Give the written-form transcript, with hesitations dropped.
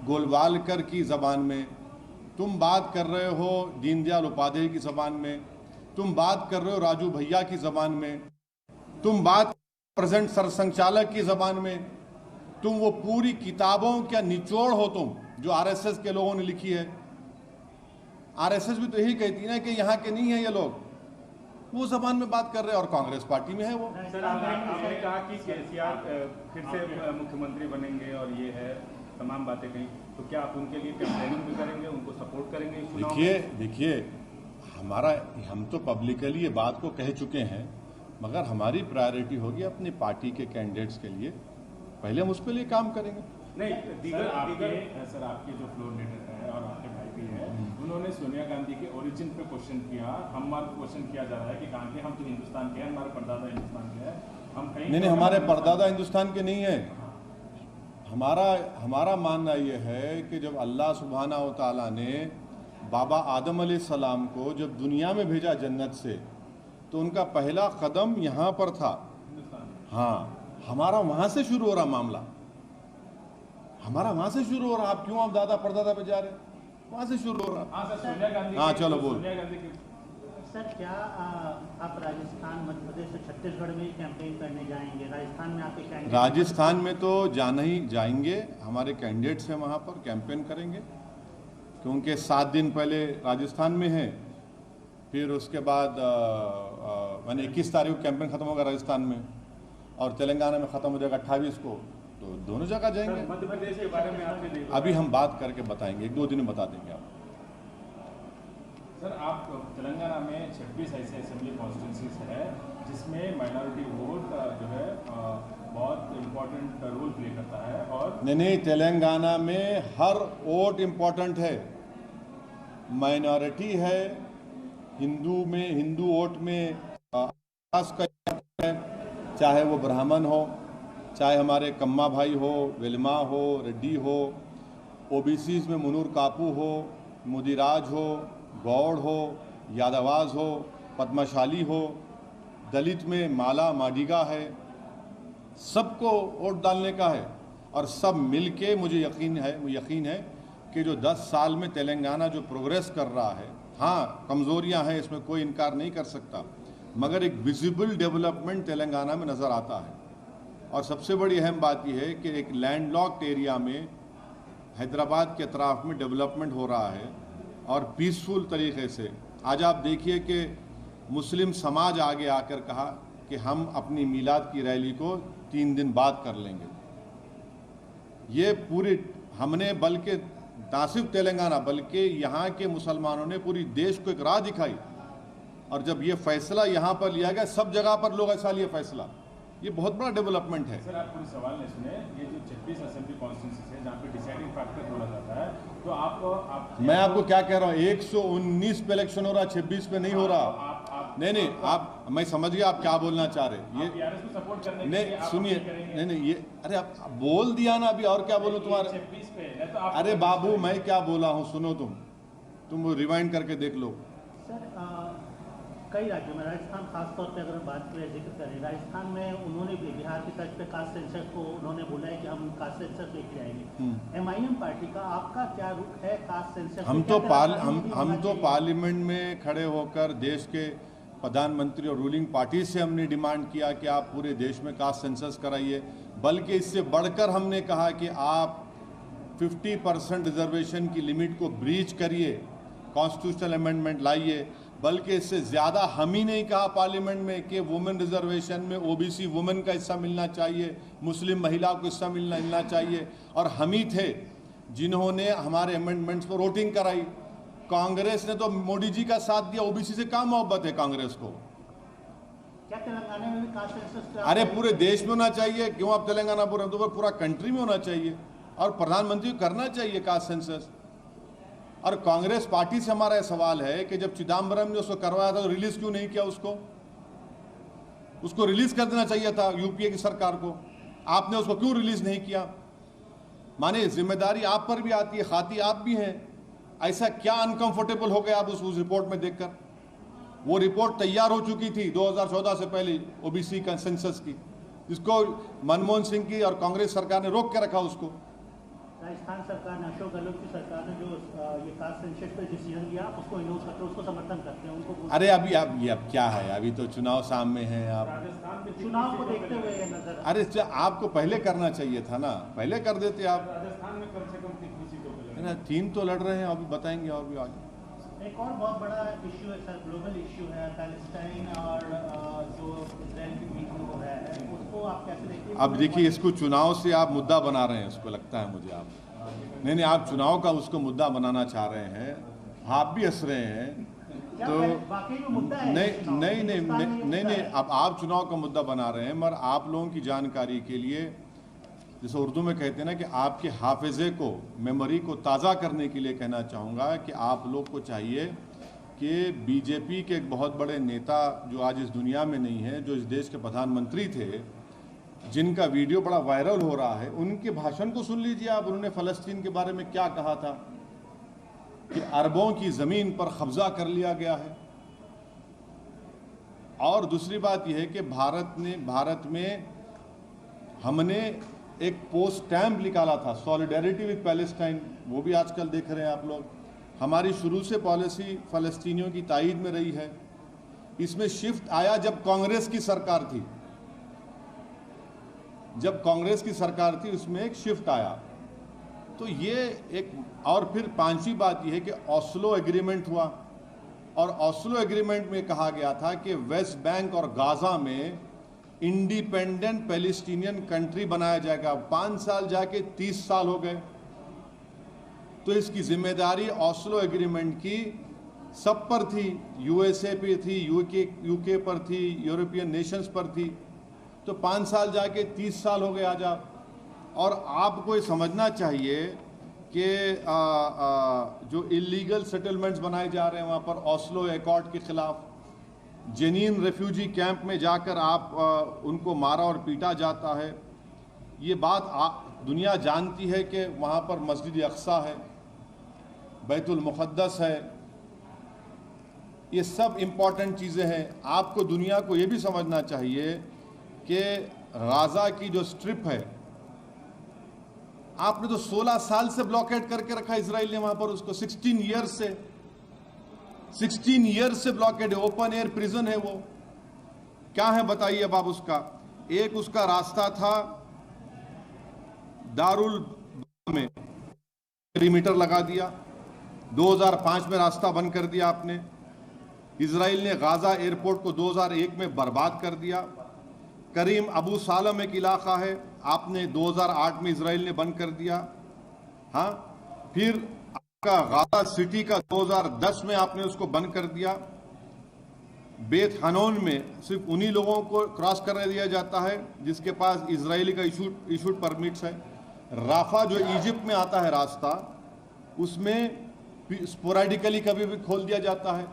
गोलवालकर की ज़बान में, तुम बात कर रहे हो दीनदयाल उपाध्याय की ज़बान में, तुम बात कर रहे हो राजू भैया की ज़बान में, तुम बात प्रेजेंट सरसंघचालक की ज़बान में, तुम वो पूरी किताबों का निचोड़ हो तुम जो आरएसएस के लोगों ने लिखी है। आरएसएस भी तो यही कहती है ना कि यहाँ के नहीं है ये लोग, वो ज़बान में बात कर रहे हैं और कांग्रेस पार्टी में है वो। सर आपने कहा कि केसीआर फिर से मुख्यमंत्री बनेंगे और ये है तमाम बातें कहीं, तो क्या आप उनके लिए कैंपेनिंग भी करेंगे, उनको सपोर्ट करेंगे? देखिए हम तो पब्लिकली ये बात को कह चुके हैं, मगर हमारी प्रायोरिटी होगी अपनी पार्टी के कैंडिडेट्स के लिए, पहले हम उसके लिए काम करेंगे। नहीं सर आपके जो फ्लोर लीडर है और आपके भाई भी है, उन्होंने सोनिया गांधी के ओरिजिन पे क्वेश्चन किया। हमारा क्वेश्चन किया जा रहा है कि कहाँ के, हम तो हिंदुस्तान के हैं, हमारे परदादा हिंदुस्तान के हैं, हम कहीं नहीं, हमारे परदादा हिंदुस्तान के नहीं है। हमारा मानना यह है कि जब अल्लाह सुब्हाना व तआला ने बाबा आदम अलैहिस्सलाम को जब दुनिया में भेजा जन्नत से, तो उनका पहला कदम यहाँ पर था। हाँ, हमारा वहाँ से शुरू हो रहा मामला, हमारा वहाँ से शुरू हो रहा। आप क्यों आप दादा परदादा पे जा रहे हैं? वहाँ से शुरू हो रहा। हाँ चलो बोल। सर क्या आप राजस्थान, मध्य प्रदेश और छत्तीसगढ़ में कैंपेन करने जाएंगे? राजस्थान में आपके कैंडिडेट? राजस्थान में तो जाना ही जाएंगे, हमारे कैंडिडेट्स हैं वहाँ पर, कैंपेन करेंगे, क्योंकि 7 दिन पहले राजस्थान में है, फिर उसके बाद मैंने 21 तारीख को कैंपेन ख़त्म होगा राजस्थान में, और तेलंगाना में ख़त्म हो जाएगा 28 को, तो दोनों जगह जाएंगे। मध्य प्रदेश के बारे में आपने अभी हम बात करके बताएंगे, 1-2 दिन में बता देंगे आप। सर आप तेलंगाना में 26 ऐसे असेंबली कॉन्स्टिट्यूंसीज है जिसमें माइनॉरिटी वोट जो है बहुत इम्पोर्टेंट रोल प्ले करता है। और नहीं, तेलंगाना में हर वोट इम्पोर्टेंट है, माइनॉरिटी है, हिंदू वोट में चाहे वो ब्राह्मण हो, चाहे हमारे कम्मा भाई हो, वेलमा हो, रेड्डी हो, ओबीसीज में मुनूर कापू हो, मुदिराज हो, गौड़ हो, यादवाज हो, पद्मशाली हो, दलित में माला माडिगा है, सबको वोट डालने का है। और सब मिलके मुझे यकीन है कि जो 10 साल में तेलंगाना जो प्रोग्रेस कर रहा है, हाँ कमज़ोरियां हैं, इसमें कोई इनकार नहीं कर सकता, मगर एक विजिबल डेवलपमेंट तेलंगाना में नज़र आता है। और सबसे बड़ी अहम बात यह है कि एक लैंडलॉक्ड एरिया में हैदराबाद के अतराफ में डेवलपमेंट हो रहा है और पीसफुल तरीके से। आज आप देखिए कि मुस्लिम समाज आगे आकर कहा कि हम अपनी मीलाद की रैली को 3 दिन बाद कर लेंगे। ये पूरी हमने बल्कि ना सिर्फ तेलंगाना बल्कि यहाँ के मुसलमानों ने पूरी देश को एक राह दिखाई, और जब ये फैसला यहाँ पर लिया गया, सब जगह पर लोग ऐसा लिए फैसला, ये बहुत बड़ा डेवलपमेंट है। सर आप पूरे सवाल नहीं सुने, ये जो 26 असेंबली कॉन्स्टिट्यूंसीज है जहाँ पे डिसाइडिंग फैक्टर बोला जाता है, तो मैं आपको क्या कह रहा हूँ, 119 पे इलेक्शन हो रहा, 26 पे नहीं हो रहा। नहीं आप, मैं समझ गया आप क्या बोलना चाह रहे। ये सपोर्ट करने नहीं सुनिए, नहीं ये, अरे आप बोल दिया ना, अभी और क्या बोलूं तुम्हारे। 26 पे तो अरे बाबू मैं क्या बोला हूँ, सुनो तुम रिवाइंड करके देख लो। सर कई राज्यों में, राजस्थान खासतौर पे अगर बात करें, जिक्र करें, राजस्थान में उन्होंने भी बिहार की तर्ज पे कास्ट सेंसस को उन्होंने बोला है कि हम कास्ट सेंसस लेके आएंगे। एमआईएम पार्टी का आपका क्या रुख है कास्ट सेंसस? हम तो पार्लियामेंट में खड़े होकर देश के प्रधानमंत्री और रूलिंग पार्टी से हमने डिमांड किया कि आप पूरे देश में कास्ट सेंसस कराइए, बल्कि इससे बढ़कर हमने कहा कि आप 50% रिजर्वेशन की लिमिट को ब्रीच करिए, कॉन्स्टिट्यूशनल अमेंडमेंट लाइए। बल्कि इससे ज़्यादा हम ही नहीं कहा पार्लियामेंट में कि वुमेन रिजर्वेशन में ओबीसी वुमेन का हिस्सा मिलना चाहिए, मुस्लिम महिला को हिस्सा मिलना चाहिए, और हम ही थे जिन्होंने हमारे अमेंडमेंट्स पर वोटिंग कराई। कांग्रेस ने तो मोदी जी का साथ दिया, ओबीसी से क्या मोहब्बत है कांग्रेस को? क्या तेलंगाना में भी कास्ट सेंसस? अरे पूरे देश में होना चाहिए, क्यों आप तेलंगाना पूरा कंट्री में होना चाहिए, और प्रधानमंत्री को करना चाहिए कास्ट सेंसस। और कांग्रेस पार्टी से हमारा सवाल है कि जब चिदम्बरम ने उसको करवाया था तो रिलीज क्यों नहीं किया? उसको रिलीज कर देना चाहिए था यूपीए की सरकार को, आपने उसको क्यों रिलीज नहीं किया? माने जिम्मेदारी आप पर भी आती है, खाती आप भी हैं। ऐसा क्या अनकंफर्टेबल हो गया आप उस रिपोर्ट में देखकर? वो रिपोर्ट तैयार हो चुकी थी 2014 से पहले ओबीसी का सेंसस की, जिसको मनमोहन सिंह की और कांग्रेस सरकार ने रोक के रखा उसको। राजस्थान सरकार ने, अशोक गहलोत की सरकार ने जो ये कास्ट सेंसस पे डिसीजन लिया, उसको इनोस करते हैं, उसको समर्थन करते हैं, उनको अरे अभी अब क्या है, अभी तो चुनाव सामने है। आप चुनाव को देखते हुए ये नजर अरे आपको पहले करना चाहिए था ना, पहले कर देते आप। राजस्थान में कम से कम कितनी सीटों पे है ना, 3 तो लड़ रहे हैं, अभी बताएंगे और भी आगे। एक और बहुत बड़ा इश्यू है सर, ग्लोबल इश्यू है पैलेस्टाइन और जो इजराइल के बीच में हो रहा है, उसको आप कैसे देखते हैं? अब देखिए, इसको चुनाव से आप मुद्दा बना रहे हैं, उसको लगता है मुझे आप नहीं, आप चुनाव का उसको मुद्दा बनाना चाह रहे हैं, आप भी हंस रहे हैं तो वाकई में मुद्दा है? नहीं, अब आप चुनाव का मुद्दा बना रहे हैं, मगर आप लोगों की जानकारी के लिए, जैसे उर्दू में कहते हैं ना कि आपके हाफिजे को, मेमोरी को ताज़ा करने के लिए कहना चाहूँगा कि आप लोग को चाहिए कि बीजेपी के एक बहुत बड़े नेता जो आज इस दुनिया में नहीं है, जो इस देश के प्रधानमंत्री थे, जिनका वीडियो बड़ा वायरल हो रहा है, उनके भाषण को सुन लीजिए आप। उन्होंने फ़लस्तीन के बारे में क्या कहा था कि अरबों की ज़मीन पर कब्जा कर लिया गया है। और दूसरी बात यह है कि भारत में हमने एक पोस्ट स्टैम्प निकाला था, सॉलिडेरिटी विद पैलेस्टाइन, वो भी आजकल देख रहे हैं आप लोग। हमारी शुरू से पॉलिसी फ़लस्तीनियों की तायीद में रही है। इसमें शिफ्ट आया जब कांग्रेस की सरकार थी, थी उसमें एक शिफ्ट आया। तो ये एक, और फिर 5वीं बात यह है कि ऑस्लो एग्रीमेंट हुआ, और ऑस्लो एग्रीमेंट में कहा गया था कि वेस्ट बैंक और गाजा में इंडिपेंडेंट पैलेस्टीनियन कंट्री बनाया जाएगा। 5 साल जाके 30 साल हो गए। तो इसकी जिम्मेदारी ऑस्लो एग्रीमेंट की सब पर थी, यूएसए पे थी, यूके पर थी, यूरोपियन नेशंस पर थी। तो 5 साल जाके 30 साल हो गए आज आप। और आपको ये समझना चाहिए कि जो इलीगल सेटलमेंट्स बनाए जा रहे हैं वहाँ पर, ऑस्लो एकॉर्ड के खिलाफ, जेनीन रेफ्यूजी कैंप में जाकर आप उनको मारा और पीटा जाता है। ये बात दुनिया जानती है कि वहाँ पर मस्जिद अक्सा है, बैतुल मुक़द्दस है। ये सब इम्पॉर्टेंट चीज़ें हैं। आपको दुनिया को ये भी समझना चाहिए कि गाज़ा की जो स्ट्रिप है, आपने तो 16 साल से ब्लॉकेड करके रखा इजराइल ने वहाँ पर उसको, 16 ईयर्स से ब्लॉकेड है। ओपन एयर प्रिजन है वो। क्या है बताइए अब आप उसका। एक उसका रास्ता था दारुल में, पेरीमीटर लगा दिया। 2005 में रास्ता बंद कर दिया आपने। इजराइल ने गाजा एयरपोर्ट को 2001 में बर्बाद कर दिया। करीम अबू सालम एक इलाका है, आपने 2008 में इजराइल ने बंद कर दिया। हाँ, फिर आपका गाजा सिटी का 2010 में आपने उसको बंद कर दिया। बेत हनोन में सिर्फ उन्हीं लोगों को क्रॉस करने दिया जाता है जिसके पास इजरायली का इशूड परमिट्स है। राफा जो इजिप्ट में आता है रास्ता, उसमें स्पोरेडिकली कभी भी खोल दिया जाता है।